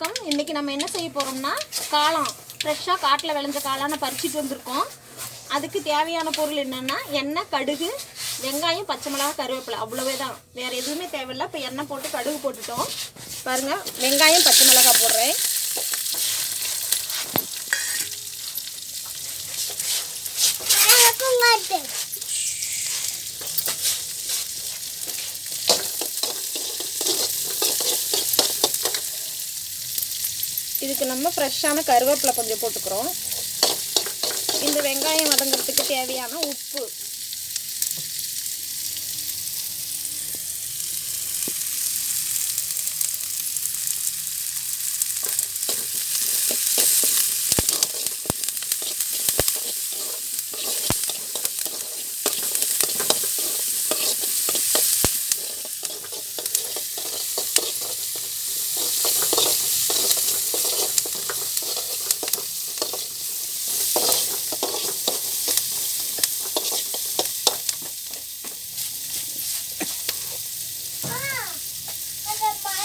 இன்னைக்கு நம்ம என்ன செய்ய போறோம்னா காளான் ஃப்ரெஷ்ஷா காட்டுல விளைஞ்ச காளானை பறிச்சிட்டு வந்திருக்கோம். அதுக்கு தேவையான பொருள் என்னன்னா எண்ணெய், கடுகு, வெங்காயம், பச்சை மிளகாய், கருவேப்பிலை, அவ்வளவே தான். வேற எதுவுமே தேவையில்லை. இப்போ எண்ணெய் போட்டு கடுகு போட்டுட்டோம். பாருங்க, வெங்காயம், பச்சை மிளகாய் போடுறேன். இதுக்கு நம்ம ஃப்ரெஷ்ஷான கருவேப்பிலை கொஞ்சம் போட்டுக்கிறோம். இந்த வெங்காயம் வதங்கிறதுக்கு தேவையான உப்பு,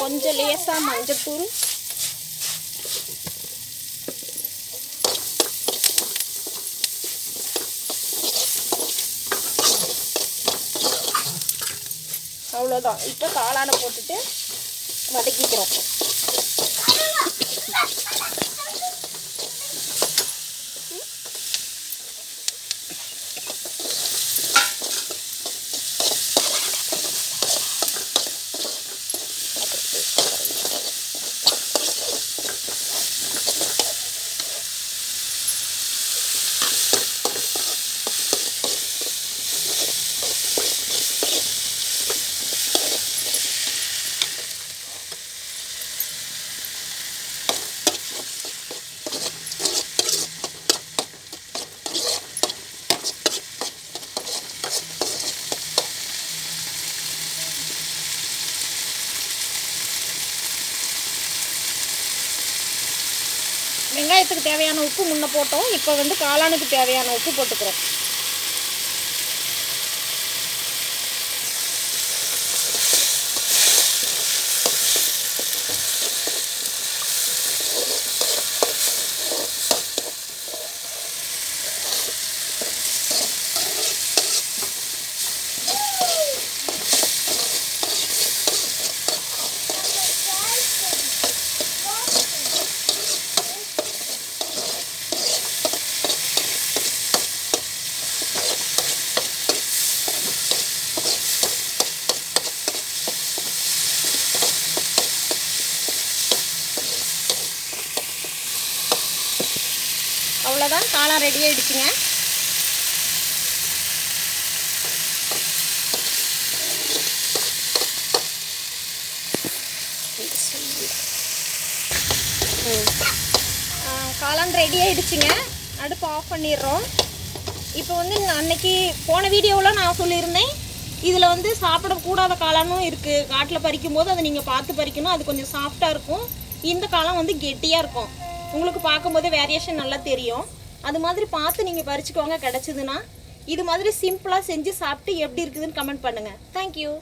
கொஞ்சம் லேசா மஞ்சத்தூள், அவ்வளோதான். இப்போ காளானை போட்டுட்டு வதக்கிக்கிறோம். வெங்காயத்துக்கு தேவையான உப்பு முன்ன போட்டோம். இப்போ வந்து காளானுக்கு தேவையான உப்பு போட்டுக்கிறோம். அவ்வளோதான், காளான் ரெடி ஆகிடுச்சுங்க. காளான் ரெடி ஆகிடுச்சுங்க. அடுப்பு ஆஃப் பண்ணிடுறோம். இப்போ வந்து அன்னைக்கு போன வீடியோவில் நான் சொல்லியிருந்தேன், இதில் வந்து சாப்பிடக்கூடாத காளானும் இருக்குது. காட்டில் பறிக்கும் போது அதை நீங்கள் பார்த்து பறிக்கணும். அது கொஞ்சம் சாஃப்டாக இருக்கும். இந்த காளான் வந்து கெட்டியாக இருக்கும். உங்களுக்கு பார்க்கும்போது வேரியேஷன் நல்லா தெரியும். அது மாதிரி பார்த்து நீங்கள் பறிச்சுக்கோங்க. கிடச்சிதுன்னா இது மாதிரி சிம்பிளாக செஞ்சு சாப்பிட்டு எப்படி இருக்குதுன்னு கமெண்ட் பண்ணுங்கள். தேங்க்யூ.